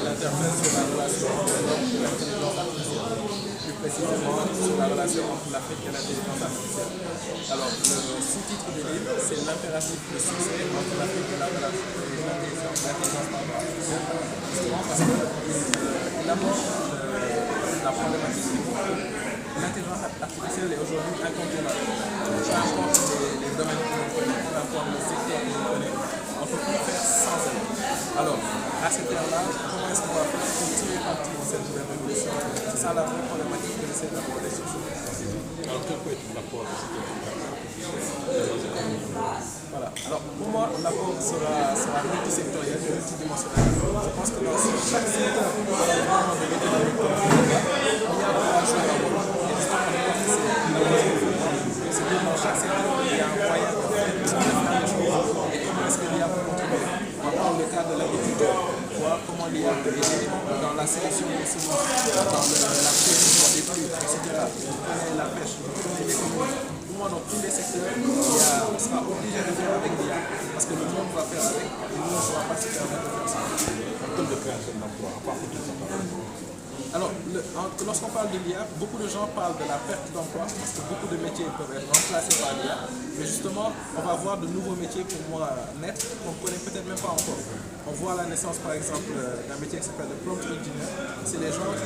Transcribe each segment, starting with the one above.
elle intervient sur la relation entre l'homme et l'intelligence artificielle. Plus précisément sur la relation entre l'Afrique et l'intelligence artificielle. Alors, le sous-titre du livre, c'est l'impératif de succès entre l'Afrique et l'intelligence artificielle. Justement parce qu'il aborde la problématique du l'intelligence artificielle est aujourd'hui incontournable. Peu importe les domaines que l'on connaît, peu importe le secteur que l'on connaît, on ne peut plus faire sans elle. Alors, à cette heure-là, comment est-ce qu'on va faire pour tirer parti de cette nouvelle révolution? C'est ça la vraie problématique que j'essaie d'aborder sur ce sujet. Alors, quel peut être l'apport de cette voilà. Alors, pour moi, l'apport sera multisectoriel, multidimensionnel. Je pense que dans chaque secteur de l'économie, il y a un choix d'avoir. C'est-à-dire dans chaque secteur, il y a un moyen de faire des choses. Et comment est-ce que l'IA peut contribuer? On va prendre le cas de l'agriculture, voir comment l'IA peut aider dans la sélection des semences, dans la prévision des pluies, etc. La pêche, l'économie. Pour moi, dans tous les secteurs, on sera obligé de faire avec l'IA parce que le monde va faire avec et nous, on ne sera pas se permettre de faire ça. En termes de création d'emploi, à part tout ça. Alors, lorsqu'on parle de l'IA, beaucoup de gens parlent de la perte d'emploi parce que beaucoup de métiers peuvent être remplacés par l'IA. Mais justement, on va voir de nouveaux métiers pour moi naître qu'on ne connaît peut-être même pas encore. On voit la naissance, par exemple, d'un métier qui s'appelle le prompt engineer. C'est les gens qui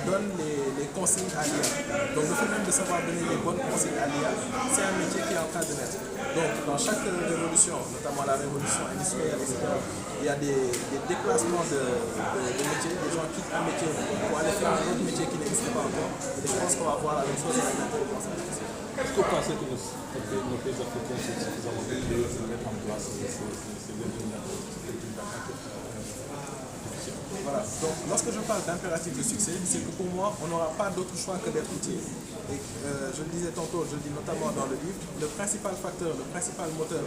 donnent les consignes à l'IA. Donc, le fait même de savoir donner les bonnes consignes à l'IA, c'est un métier qui est en train de naître. Donc, dans chaque révolution, notamment la révolution industrielle, etc., il y a des déplacements de métiers. Les gens quittent un métier pour aller faire un autre métier qui n'existe pas encore. Et je pense qu'on va voir la même chose avec l'intelligence artificielle. Est-ce que vous pensez que nos pays africains sont suffisamment équilibrés pour mettre en place ces voilà. Donc, lorsque je parle d'impératif de succès, c'est que pour moi, on n'aura pas d'autre choix que d'être outillé. Et je le disais tantôt, je le dis notamment dans le livre, le principal facteur, le principal moteur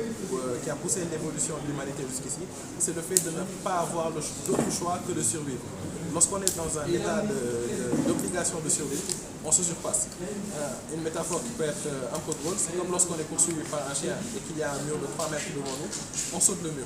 qui a poussé l'évolution de l'humanité jusqu'ici, c'est le fait de ne pas avoir d'autre choix que de survivre. Lorsqu'on est dans un état d'obligation de survie, on se surpasse. Une métaphore qui peut être un peu drôle, c'est comme lorsqu'on est poursuivi par un chien et qu'il y a un mur de 3 mètres devant nous, on saute le mur.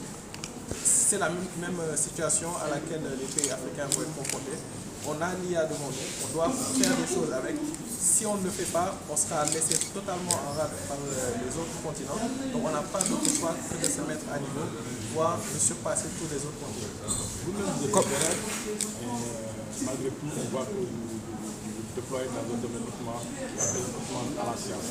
C'est la même situation à laquelle les pays africains vont être confrontés. On a l'IA devant nous, on doit faire des choses avec. Si on ne le fait pas, on sera laissé totalement en rade par les autres continents. Donc on n'a pas d'autre choix que de se mettre à niveau, voire de surpasser tous les autres continents. Vous-même, vous êtes libéral, malgré tout, on voit que vous déployez dans un domaine hautement à la science.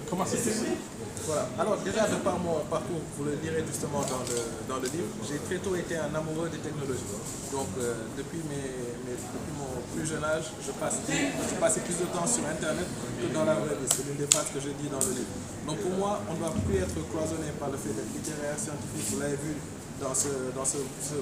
Comment c'est possible? Voilà. Alors déjà de par mon parcours, vous le direz justement dans le livre, j'ai très tôt été un amoureux des technologies. Donc depuis mon plus jeune âge, je passais plus de temps sur Internet que dans la vraie vie. C'est l'une des phrases que je dis dans le livre. Donc pour moi, on ne doit plus être cloisonné par le fait d'être littéraire, scientifique. Vous l'avez vu dans ce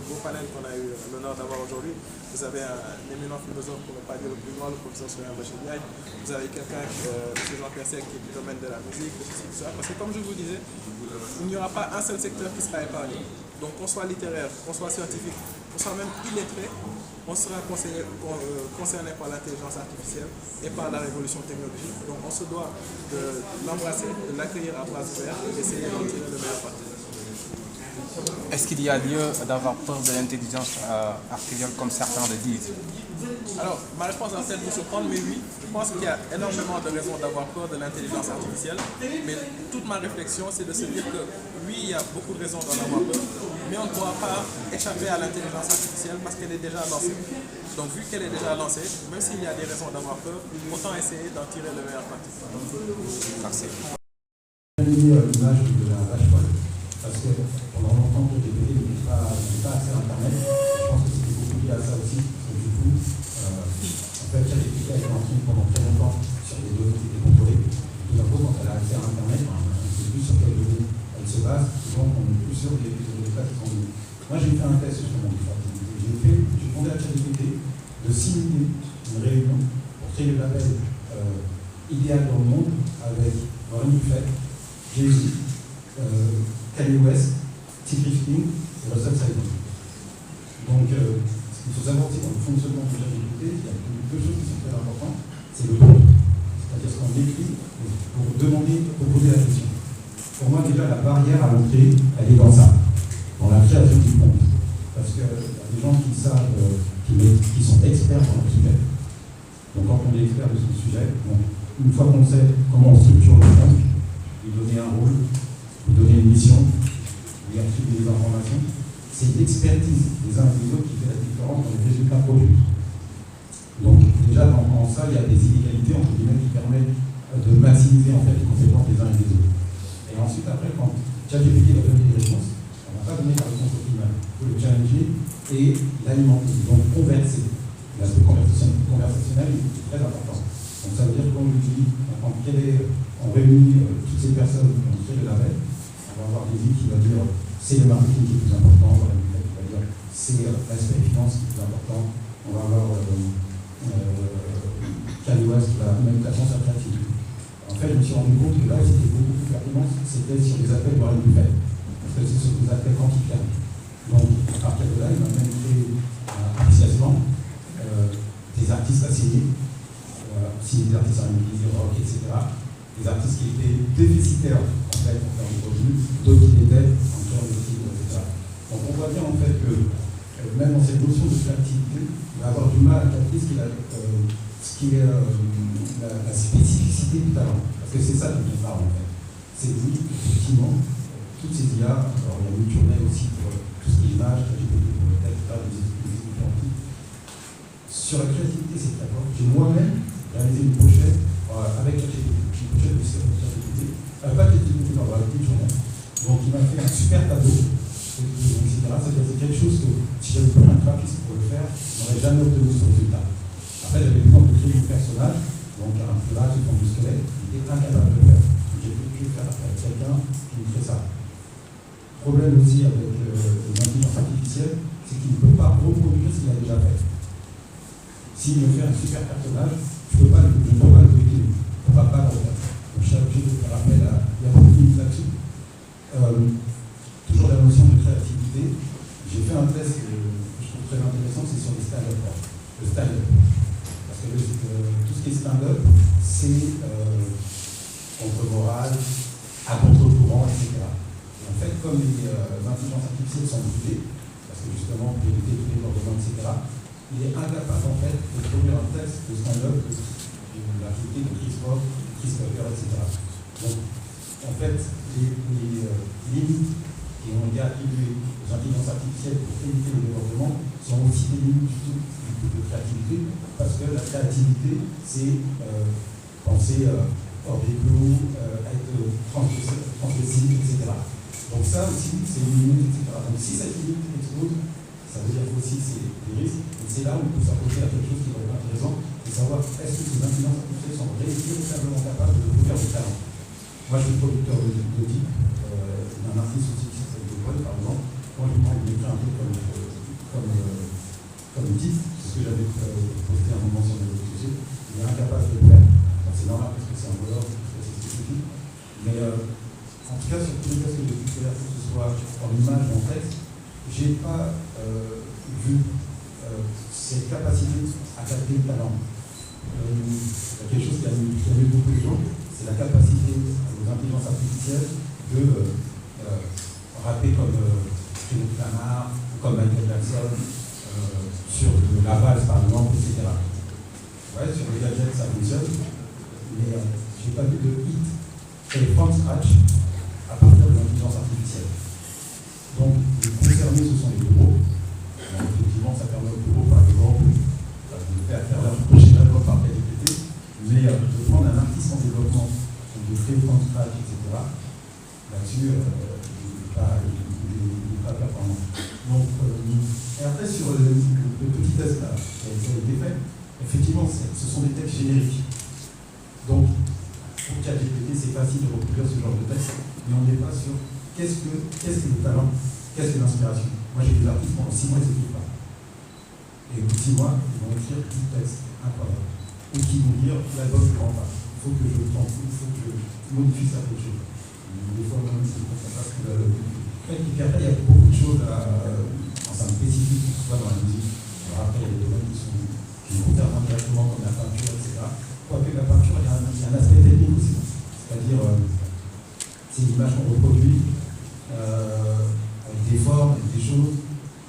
beau panel qu'on a eu l'honneur d'avoir aujourd'hui. Vous avez un éminent philosophe, pour ne pas dire le plus grand, le professeur Sourian Bacheliaï. Vous avez quelqu'un, M. Jean-Pierre Sec, qui est du domaine de la musique, de ceci, de ça. Parce que comme je vous disais, il n'y aura pas un seul secteur qui sera épargné. Donc qu'on soit littéraire, qu'on soit scientifique, qu'on soit même illettré, on sera concerné par l'intelligence artificielle et par la révolution technologique. Donc on se doit de l'embrasser, de l'accueillir à bras ouverts et d'essayer d'en tirer le meilleur parti. Est-ce qu'il y a lieu d'avoir peur de l'intelligence artificielle comme certains le disent? Alors, ma réponse va peut-être vous surprendre, mais oui, je pense qu'il y a énormément de raisons d'avoir peur de l'intelligence artificielle, mais toute ma réflexion, c'est de se dire que oui, il y a beaucoup de raisons d'en avoir peur, mais on ne doit pas échapper à l'intelligence artificielle parce qu'elle est déjà lancée. Donc, vu qu'elle est déjà lancée, même s'il y a des raisons d'avoir peur, autant essayer d'en tirer le meilleur parti. Merci. L'image de la vache folle, parce que pendant longtemps, le DPD n'était pas accès à Internet. Je pense que c'était beaucoup lié à ça aussi, parce que du coup, en fait, ChatGPT a été lancé pendant très longtemps sur des données qui étaient contrôlées. Tout d'un coup, quand elle a accès à Internet, on ne sait plus sur quelles données elle se base, souvent on n'est plus sûr des résultats qui sont donnés. Moi, j'ai fait un test justement de ça. J'ai demandé à ChatGPT de simuler une réunion pour créer le label idéal dans le monde avec Warren Buffett, Jay-Z, Kanye West, Steve Rifkin et Russell Simon. Donc, ce qu'il faut savoir aussi dans le fonctionnement de ChatGPT, il y a deux choses qui sont très importantes. C'est le prompt, c'est-à-dire ce qu'on écrit pour demander, pour poser la question. Pour moi, déjà, la barrière à l'entrée, elle est dans ça, dans la création du prompt. Parce qu'il y a des gens qui savent qu'on est expert de ce sujet. Donc, une fois qu'on sait comment on structure le monde, lui donner un rôle, lui donner une mission, lui attribuer des informations, c'est l'expertise des uns et des autres qui fait la différence dans les résultats produits. Donc déjà dans ça, il y a des inégalités entre guillemets qui permettent de maximiser en fait les compétences des uns et des autres. Et ensuite après, quand ChatGPT va donner des réponses, on ne va pas donner la réponse optimale. Il faut le challenger et l'alimenter, donc converser. L'aspect conversationnel est très important. Donc ça veut dire qu'on lui dit, on réunit toutes ces personnes qui ont créé le label, on va avoir des qui va dire c'est le marketing qui est plus important, on va dire c'est l'aspect finance qui est plus important, on va avoir Caliwas qui va même la science créative. En fait, je me suis rendu compte que là où c'était beaucoup plus pertinent, c'était sur les appels Warren Buffett, parce que c'est sur des appels quantitaires. Donc, à partir de là, il m'a même créé officiellement des artistes assignés, si des artistes en musique, rock, etc. Des artistes qui étaient déficitaires en fait en termes de revenus, d'autres qui l'étaient en termes de style, etc. Donc on voit bien en fait que même dans cette notion de créativité, il va avoir du mal à capter ce qui est la spécificité du talent. Parce que c'est ça dont on parle en fait. C'est oui, effectivement, toutes ces IA, alors il y a une journée aussi pour tout ce qui est image, ChatGPT pour le texte, des outils. Sur la créativité, c'est d'accord. J'ai moi-même réalisé une pochette avec ChatGPT, une pochette de ChatGPT, pas ChatGPT dans la petite journée. Donc il m'a fait un super tableau, etc. C'est quelque chose que si j'avais pas un graphiste pour le faire, je n'aurais jamais obtenu ce résultat. Après, j'avais besoin de créer un personnage, donc un pelage, une forme de squelette, il était incapable de le faire. J'ai pu faire avec quelqu'un qui me fait ça. Le problème aussi avec les intelligences artificielles, c'est qu'il ne peut pas reproduire ce qu'il a déjà fait. S'il me fait un super personnage, je ne peux pas le véhiculer. On ne va pas le faire. Donc, je suis obligé de faire appel à. Il y a beaucoup de limites là-dessus. Toujours la notion de créativité. J'ai fait un test que je trouve très intéressant, c'est sur les stand-up. Le stand-up. Parce que tout ce qui est stand-up, c'est contre-morale, à contre-courant, etc. Et en fait, comme les intelligences artificielles sont bougées, parce que justement, pour éviter tous les comportements, etc., il est incapable en fait de produire un texte de stand-up de l'activité de Chris Rock, Chris Tucker, etc. Donc, en fait, les limites qui ont été attribuées aux intelligences artificielles pour éviter le développement sont aussi des limites de créativité, parce que la créativité, c'est penser hors des clous, être transgressif, etc. Donc ça aussi, c'est une limite, etc. Donc si cette limite explose, ça veut dire aussi que c'est des risques, et c'est là où on peut s'approcher à quelque chose qui va être intéressant, c'est savoir est-ce que ces intelligences artificielles sont véritablement capables de produire du talent. Moi, je suis producteur d'audit, d'un artiste aussi qui s'appelle De Paul, par exemple. Quand je lui demande d'écrire un truc comme titre, c'est ce que j'avais posté à un moment sur les réseaux sociaux, il est incapable de le faire. Enfin, c'est normal parce que c'est un voleur, c'est spécifique. Mais en tout cas, sur tous les cas que j'ai pu faire, que ce soit en image ou en texte, je n'ai pas vu cette capacité à capter le talent. Il y a quelque chose qui a mis beaucoup de gens, c'est la capacité aux intelligences artificielles de rapper comme Philippe Lamar ou comme Michael Jackson sur la valse par exemple, etc. Ouais, sur les gadgets ça fonctionne, mais je n'ai pas vu de hit et from scratch à partir de l'intelligence artificielle. Donc, les concernés, ce sont les bureaux. Donc, effectivement, ça permet aux bureaux, par exemple, de faire leur prochain album par ChatGPT, mais de prendre un artiste en développement, de créer from scratch, etc. Là-dessus, il n'est pas performant. Donc, et après, sur le petit test là, qui a été fait, effectivement, ce sont des textes génériques. Donc, pour ChatGPT, c'est facile de reproduire ce genre de texte, mais on n'est pas sûr qu'est-ce que le talent, qu'est-ce que l'inspiration. Moi, j'ai des artistes pendant 6 mois, ils ne s'écrivent pas. Et au bout de 6 mois, ils vont écrire un texte incroyable. Ou qui vont dire l'album ne rend pas. Il faut que je modifie certaines choses. Des fois, même si on ne sait pas ce que et puis après, il y a beaucoup de choses en spécifique, que ce soit dans la musique. Alors après, il y a des domaines qui nous concernent directement, comme la peinture, etc. Quoique la peinture, il y a un aspect technique aussi. C'est-à-dire, c'est l'image qu'on reproduit avec des formes, avec des choses.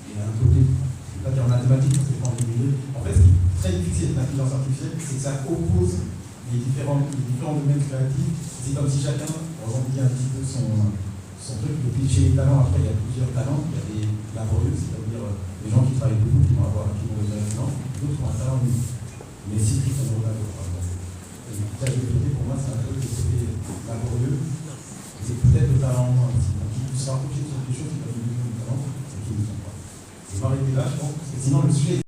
Il y a un côté, je ne vais pas dire mathématique, parce que je n'ai pas envie de dire. En fait, ce qui est très difficile avec l'intelligence artificielle, c'est que ça oppose les différents domaines créatifs. C'est comme si chacun remplit un petit peu son truc. Et puis chez les talents, après, il y a plusieurs talents. Il y a des laborieux, c'est-à-dire des gens qui travaillent beaucoup, qui vont devenir excellents. D'autres qui ont un talent unique. Mais si ils sont par exemple. ChatGPT, pour moi, c'est un peu le côté laborieux. C'est peut-être le talent en moins aussi. Donc, il se rapproche sur des choses qui peuvent nous donner du talent et qui ne sont pas. Je vais m'arrêter là, je pense, parce que sinon, le sujet